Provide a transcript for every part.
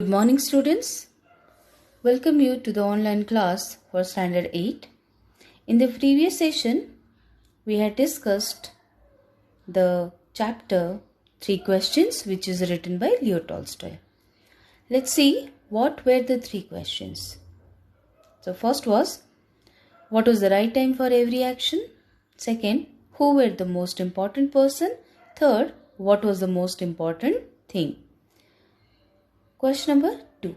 Good morning, students. Welcome you to the online class for Standard 8. In the previous session, we had discussed the chapter 3 questions which is written by Leo Tolstoy. Let's see what were the 3 questions. So first was, what was the right time for every action? Second, who were the most important person? Third, what was the most important thing? Question number 2.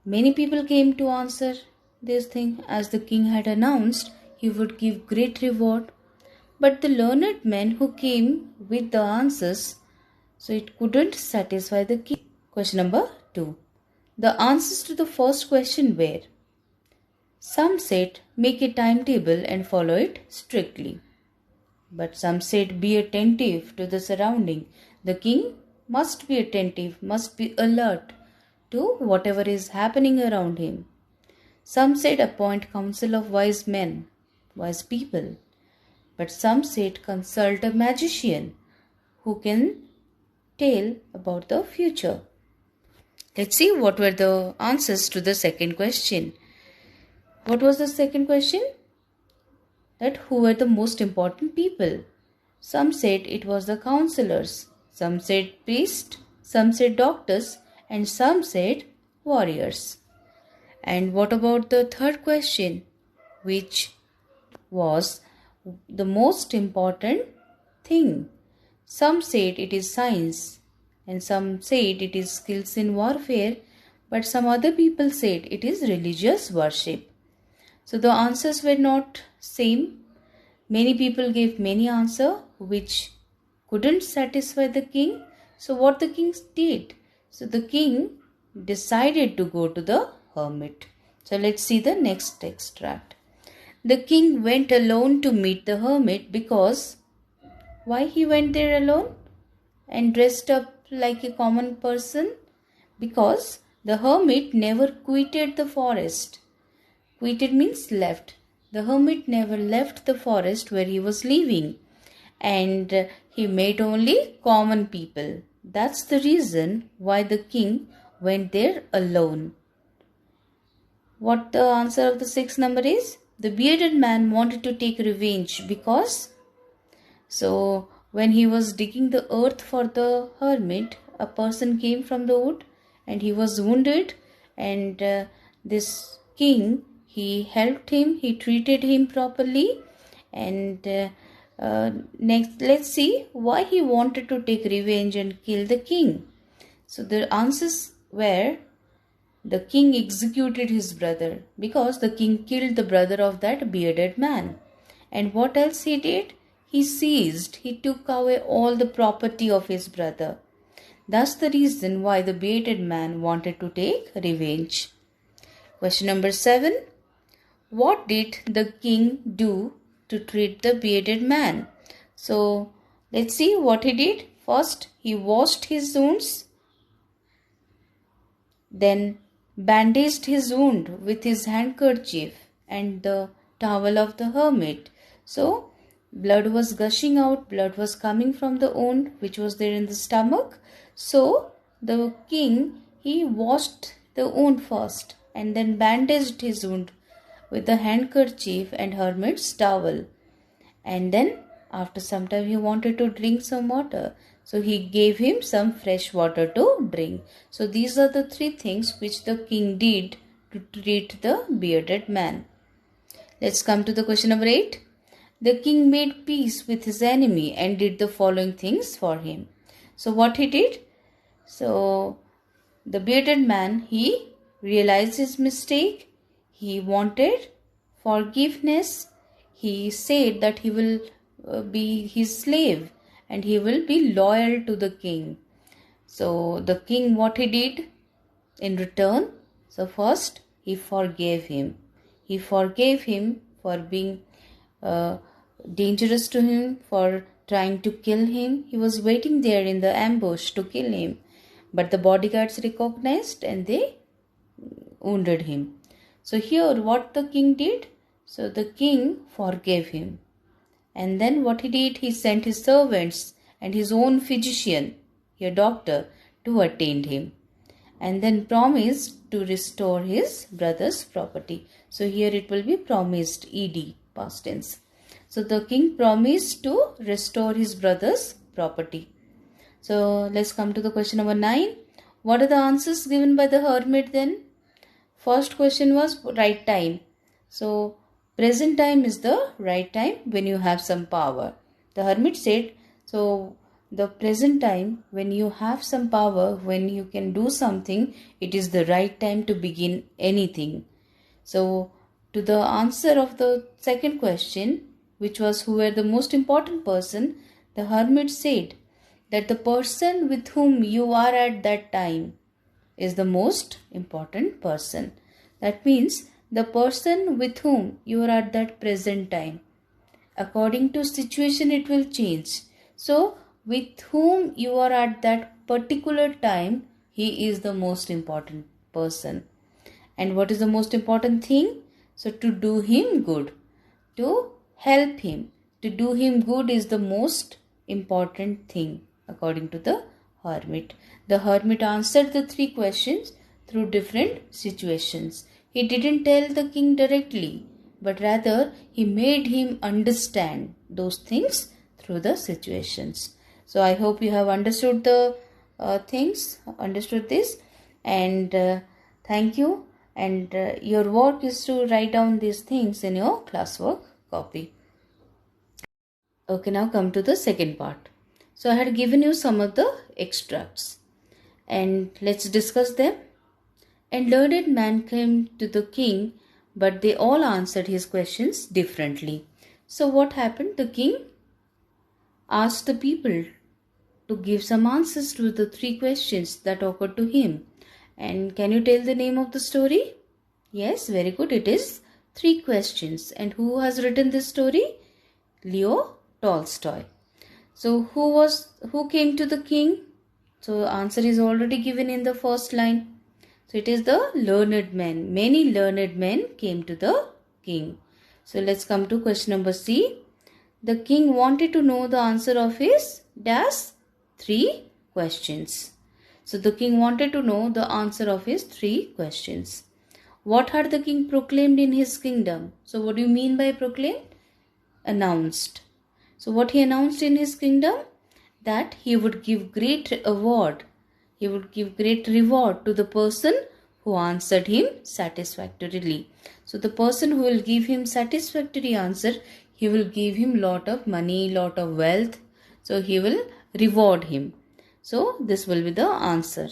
Many people came to answer this thing, as the king had announced he would give great reward. But the learned men who came with the answers, so it couldn't satisfy the king. Question number 2. The answers to the first question were: some said make a timetable and follow it strictly. But some said be attentive to the surrounding. The king must be attentive, must be alert to whatever is happening around him. Some said appoint council of wise men, wise people. But some said consult a magician who can tell about the future. Let's see what were the answers to the second question. What was the second question? That who were the most important people? Some said it was the counselors, some said priests, some said doctors, and some said warriors. And what about the third question, which was the most important thing? Some said it is science, and some said it is skills in warfare, but some other people said it is religious worship. So the answers were not same. Many people gave many answers which couldn't satisfy the king. So what the king did? So the king decided to go to the hermit. So let's see the next extract. The king went alone to meet the hermit because why he went there alone and dressed up like a common person? Because the hermit never quitted the forest. Quitted means left. The hermit never left the forest where he was living, and he met only common people. That's the reason why the king went there alone. What the answer of the sixth number is? The bearded man wanted to take revenge because, so when he was digging the earth for the hermit, a person came from the wood and he was wounded, and this king, he helped him, he treated him properly. And next, let's see why he wanted to take revenge and kill the king. So the answers were: the king executed his brother because the king killed the brother of that bearded man. And what else he did? He seized, he took away all the property of his brother. That's the reason why the bearded man wanted to take revenge. Question number 7. What did the king do to treat the bearded man? So let's see what he did. First, he washed his wounds, then bandaged his wound with his handkerchief and the towel of the hermit. So blood was gushing out, blood was coming from the wound which was there in the stomach. So the king, he washed the wound first and then bandaged his wound with the handkerchief and hermit's towel. And then after some time he wanted to drink some water. So he gave him some fresh water to drink. So these are the 3 things which the king did to treat the bearded man. Let's come to the question number 8. The king made peace with his enemy and did the following things for him. So what he did? So the bearded man, he realized his mistake. He wanted forgiveness. He said that he will be his slave and he will be loyal to the king. So the king, what he did in return? So first, he forgave him. He forgave him for being dangerous to him, for trying to kill him. He was waiting there in the ambush to kill him. But the bodyguards recognized and they wounded him. So here what the king did? So the king forgave him. And then what he did? He sent his servants and his own physician, a doctor, to attend him. and then promised to restore his brother's property. So here it will be promised, ed, past tense. So the king promised to restore his brother's property. So let's come to the question number 9. What are the answers given by the hermit then? First question was right time. So present time is the right time when you have some power. The hermit said, so the present time when you have some power, when you can do something, it is the right time to begin anything. So to the answer of the second question, which was who were the most important person, the hermit said that the person with whom you are at that time is the most important person. That means the person with whom you are at that present time. According to situation it will change. So with whom you are at that particular time, he is the most important person. And what is the most important thing? So to do him good, to help him. To do him good is the most important thing according to the hermit. The hermit answered the 3 questions through different situations. He didn't tell the king directly, but rather he made him understand those things through the situations. So I hope you have understood the understood this, and thank you. And your work is to write down these things in your classwork copy. Okay, now come to the second part. So I had given you some of the extracts, and let's discuss them. And learned man came to the king, but they all answered his questions differently. So what happened? The king asked the people to give some answers to the 3 questions that occurred to him. And can you tell the name of the story? Yes, very good. It is 3 questions. And who has written this story? Leo Tolstoy. So who came to the king? So answer is already given in the first line. So it is the learned men. Many learned men came to the king. So let's come to question number C. The king wanted to know the answer of his dash 3 questions. So the king wanted to know the answer of his 3 questions. What had the king proclaimed in his kingdom? So what do you mean by proclaimed? Announced. So what he announced in his kingdom? That he would give great award. He would give great reward to the person who answered him satisfactorily. So the person who will give him satisfactory answer, he will give him lot of money, lot of wealth. So he will reward him. So this will be the answer.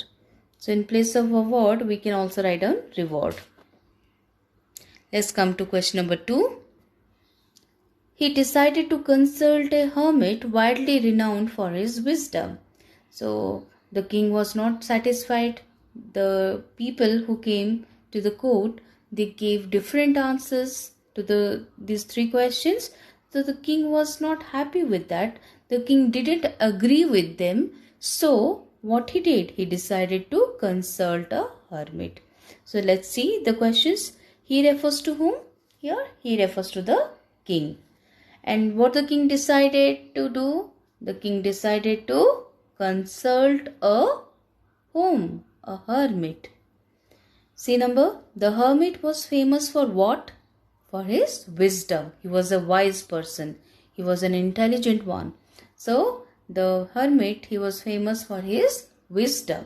So in place of award, we can also write down reward. Let's come to question number 2. He decided to consult a hermit widely renowned for his wisdom. So the king was not satisfied. The people who came to the court, they gave different answers to these 3 questions. So the king was not happy with that. The king didn't agree with them. So what he did? He decided to consult a hermit. So let's see the questions. He refers to whom? Here he refers to the king. And what the king decided to do? The king decided to consult a whom? A hermit. See number, the hermit was famous for what? For his wisdom. He was a wise person. He was an intelligent one. So the hermit, he was famous for his wisdom.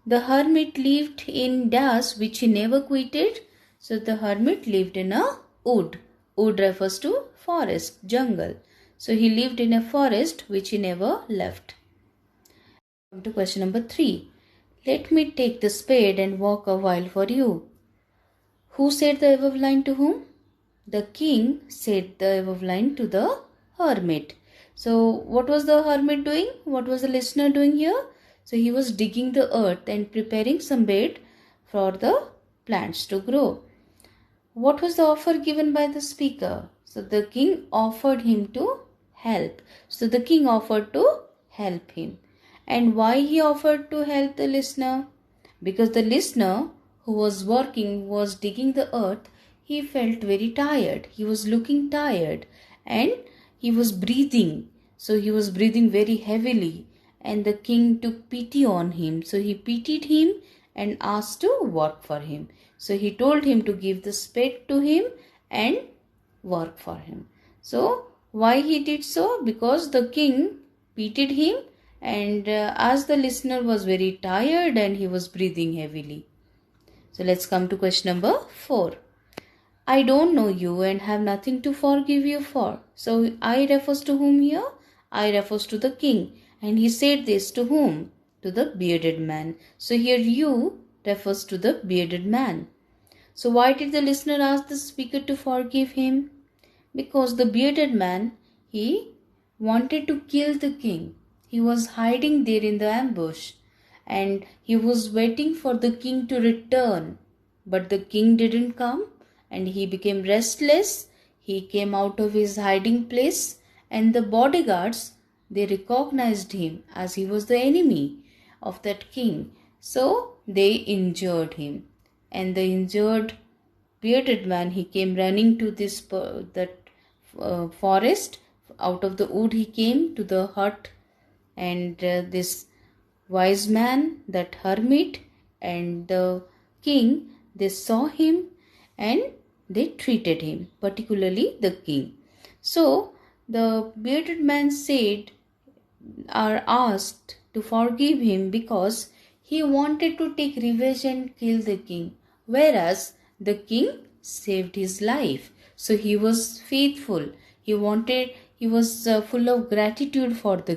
The hermit lived in dash which he never quitted. So the hermit lived in a wood. Wood refers to forest, jungle. So he lived in a forest which he never left. Come to question number 3. Let me take the spade and walk a while for you. Who said the above line to whom? The king said the above line to the hermit. So what was the hermit doing? What was the listener doing here? So he was digging the earth and preparing some bed for the plants to grow. What was the offer given by the speaker? So the king offered him to help. So the king offered to help him. And why he offered to help the listener? Because the listener who was working, was digging the earth, he felt very tired. He was looking tired and he was breathing. So he was breathing very heavily. and the king took pity on him. So he pitied him and asked to work for him. So he told him to give the spade to him and work for him. So why he did so? Because the king pitied him, and as the listener was very tired and he was breathing heavily. So let's come to question number 4. I don't know you and have nothing to forgive you for. So I refers to whom here? I refers to the king. And he said this to whom? To the bearded man. So here you refers to the bearded man. So why did the listener ask the speaker to forgive him? Because the bearded man, he wanted to kill the king. He was hiding there in the ambush and he was waiting for the king to return. But the king didn't come and he became restless. He came out of his hiding place and the bodyguards, they recognized him as he was the enemy of that king. So they injured him, and the injured bearded man, he came running to this forest. Out of the wood he came to the hut, and this wise man, that hermit, and the king, they saw him and they treated him, particularly the king. So the bearded man said or asked to forgive him because he wanted to take revenge and kill the king, whereas the king saved his life. So he was faithful. He was full of gratitude for the